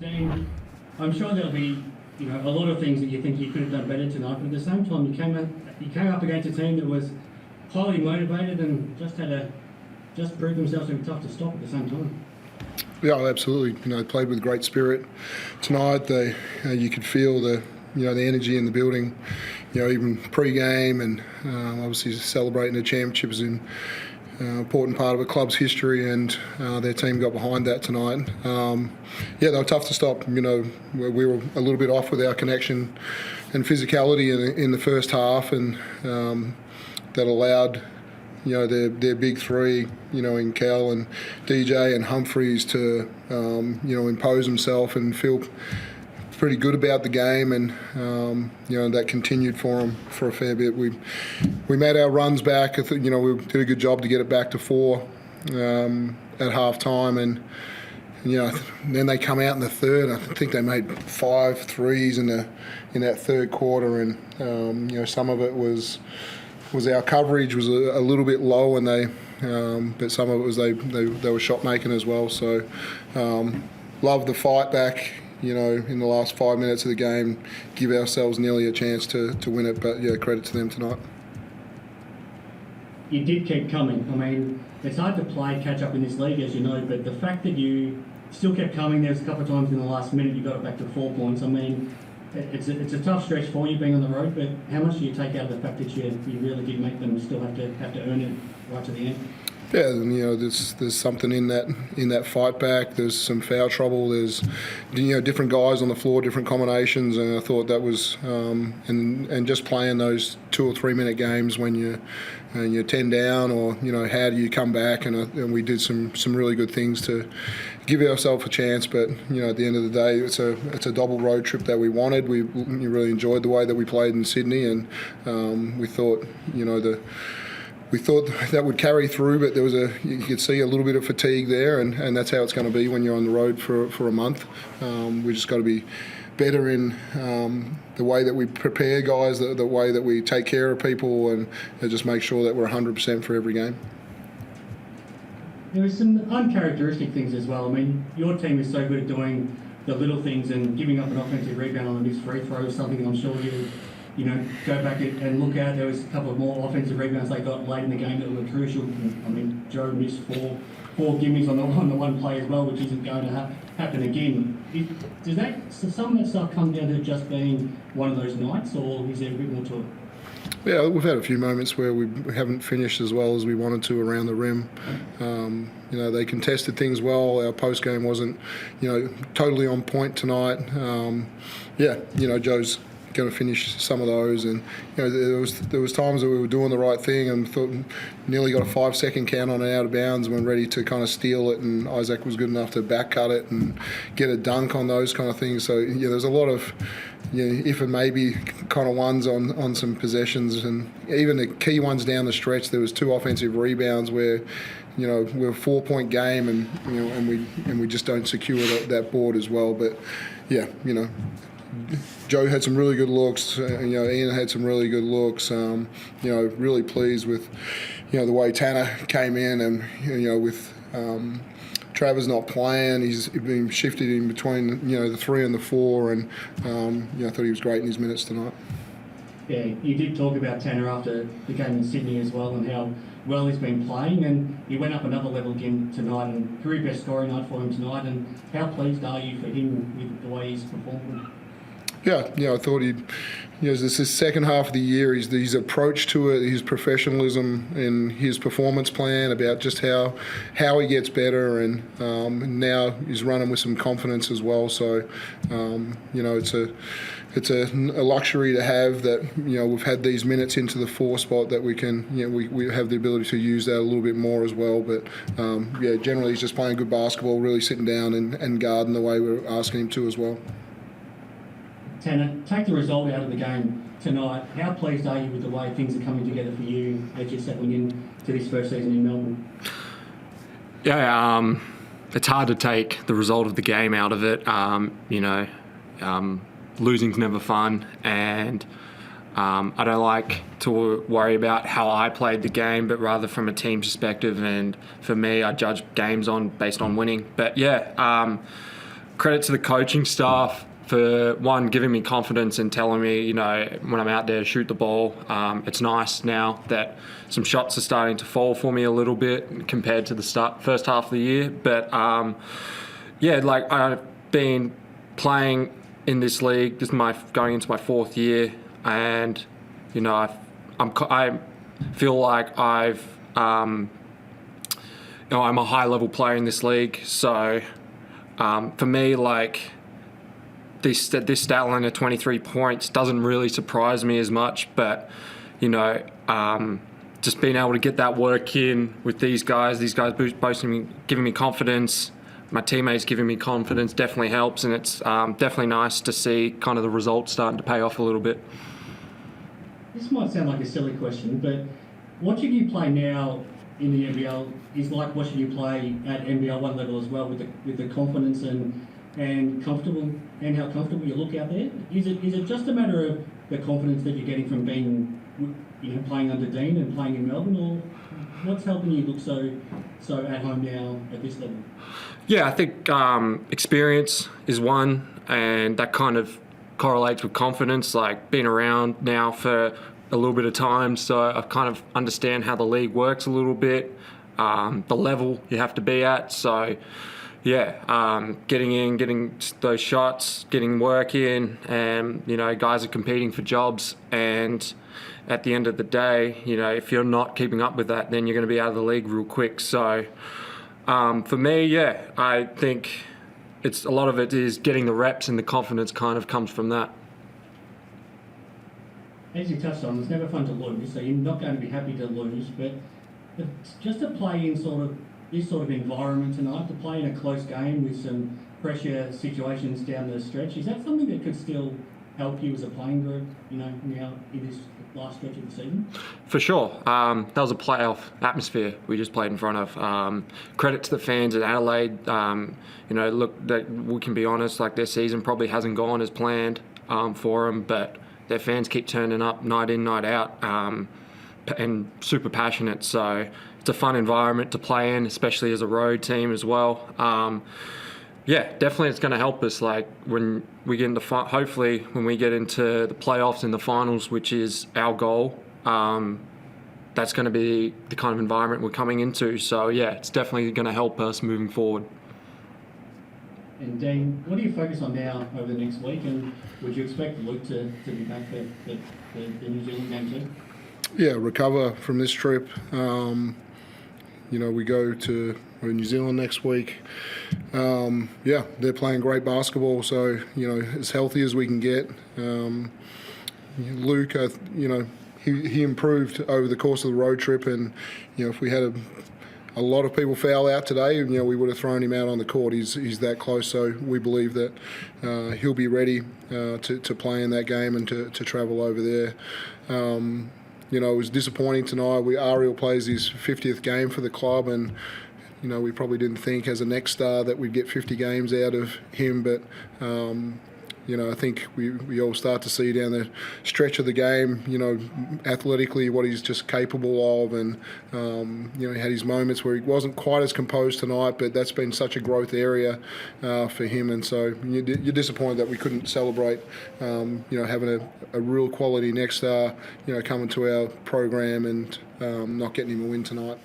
Dean, I'm sure there'll be a lot of things that you think you could have done better tonight, but at the same time you came up against a team that was highly motivated and just proved themselves to be tough to stop at the same time. Yeah, absolutely. They played with great spirit tonight. You could feel the energy in the building. Even pre-game, and obviously celebrating the championship is an important part of a club's history, and their team got behind that tonight. They were tough to stop. We were a little bit off with our connection and physicality in the first half, and that allowed their big three, in Cal and DJ and Humphreys to impose himself and feel pretty good about the game, and that continued for them for a fair bit. We made our runs back. We did a good job to get it back to 4 at half time, and then they come out in the third. I think they made 5 threes in that third quarter, and some of it was our coverage was a little bit low, and but some of it was they were shot making as well. So love the fight back. In the last 5 minutes of the game, give ourselves nearly a chance to win it. But credit to them tonight. You did keep coming. I mean, it's hard to play catch up in this league, as you know, but the fact that you still kept coming, there was a couple of times in the last minute you got it back to 4 points. I mean, it's a tough stretch for you being on the road, but how much do you take out of the fact that you really did make them still have to earn it right to the end? Yeah, and there's something in that fight back. There's some foul trouble. There's different guys on the floor, different combinations, and I thought that was and just playing those 2 or 3 minute games when you're 10 down, or how do you come back? And we did some really good things to give ourselves a chance. But at the end of the day, it's a double road trip that we wanted. We really enjoyed the way that we played in Sydney, and we thought We thought that would carry through, but you could see a little bit of fatigue there, and that's how it's going to be when you're on the road for a month. We just got to be better in the way that we prepare guys, the way that we take care of people, and just make sure that we're 100% for every game. There was some uncharacteristic things as well. I mean, your team is so good at doing the little things, and giving up an offensive rebound on a missed free throw is something I'm sure you go back and look at. There was a couple of more offensive rebounds they got late in the game that were crucial. I mean, Joe missed four gimmies on the one play as well, which isn't going to happen again. Does some of that stuff come down to just being one of those nights, or is there a bit more to it? Yeah, we've had a few moments where we haven't finished as well as we wanted to around the rim. They contested things well. Our post game wasn't, totally on point tonight. Joe's going to finish some of those, and there was times that we were doing the right thing and thought nearly got a 5-second count on an out of bounds when ready to kind of steal it, and Isaac was good enough to back cut it and get a dunk on those kind of things. So there's a lot of if and maybe kind of ones on some possessions, and even the key ones down the stretch. There was 2 offensive rebounds where we're a 4-point game, and we just don't secure that board as well. But Joe had some really good looks. Ian had some really good looks. Really pleased with the way Tanner came in, and with Trevor's not playing, he's been shifted in between the 3 and the 4, and I thought he was great in his minutes tonight. Yeah, you did talk about Tanner after the game in Sydney as well, and how well he's been playing, and he went up another level again tonight, and career best scoring night for him tonight. And how pleased are you for him with the way he's performed? I thought this is his second half of the year. His approach to it, his professionalism, and his performance plan about just how he gets better, and now he's running with some confidence as well. So, it's a luxury to have that. We've had these minutes into the 4 spot that we can, we have the ability to use that a little bit more as well. But generally he's just playing good basketball, really sitting down and guarding the way we're asking him to as well. Tanner, take the result out of the game tonight. How pleased are you with the way things are coming together for you as you're settling in to this first season in Melbourne? Yeah, it's hard to take the result of the game out of it. Losing's never fun, and I don't like to worry about how I played the game, but rather from a team perspective. And for me, I judge games based on winning. But credit to the coaching staff for one, giving me confidence and telling me, you know, when I'm out there to shoot the ball. It's nice now that some shots are starting to fall for me a little bit compared to the first half of the year. But yeah, like I've been playing in this league. This is going into my 4th year, and you know, I feel like I've you know, I'm a high level player in this league. So for me, like this stat line of 23 points doesn't really surprise me as much, but you know, just being able to get that work in with these guys boosting me, giving me confidence, my teammates giving me confidence definitely helps, and it's definitely nice to see kind of the results starting to pay off a little bit. This might sound like a silly question, but watching you play now in the NBL is like watching you play at NBL1 level as well, with the confidence and comfortable, and how comfortable you look out there. Is it just a matter of the confidence that you're getting from being, you know, playing under Dean and playing in Melbourne, or what's helping you look so at home now at this level? Yeah, I think experience is one, and that kind of correlates with confidence. Like being around now for a little bit of time, so I kind of understand how the league works a little bit, the level you have to be at. So yeah, getting those shots, getting work in, and you know, guys are competing for jobs, and at the end of the day, you know, if you're not keeping up with that, then you're going to be out of the league real quick. So for me, yeah, I think a lot of it is getting the reps, and the confidence kind of comes from that. As you touched on, it's never fun to lose, so you're not going to be happy to lose, but just to play in this sort of environment tonight, to play in a close game with some pressure situations down the stretch, is that something that could still help you as a playing group, you know, now in this last stretch of the season? For sure. That was a playoff atmosphere we just played in front of. Credit to the fans at Adelaide. You know, look, we can be honest, like their season probably hasn't gone as planned for them, but their fans keep turning up night in, night out, and super passionate. So it's a fun environment to play in, especially as a road team as well. Yeah, definitely it's going to help us. Like when we get into, hopefully when we get into the playoffs and the finals, which is our goal, that's going to be the kind of environment we're coming into. So yeah, it's definitely going to help us moving forward. And Dean, what do you focus on now over the next week, and would you expect Luke to be back for the New Zealand game too? Yeah, recover from this trip. You know, we go to New Zealand next week. Yeah, they're playing great basketball, so, you know, as healthy as we can get. Luke, you know, he improved over the course of the road trip, and, you know, if we had a lot of people foul out today, you know, we would have thrown him out on the court. He's that close, so we believe that he'll be ready to play in that game and to travel over there. You know, it was disappointing tonight. Ariel plays his 50th game for the club, and you know, we probably didn't think as a next star that we'd get 50 games out of him, but you know, I think we all start to see down the stretch of the game, you know, athletically what he's just capable of, and you know, he had his moments where he wasn't quite as composed tonight, but that's been such a growth area for him, and so you're disappointed that we couldn't celebrate, you know, having a real quality next star, you know, coming to our program and not getting him a win tonight.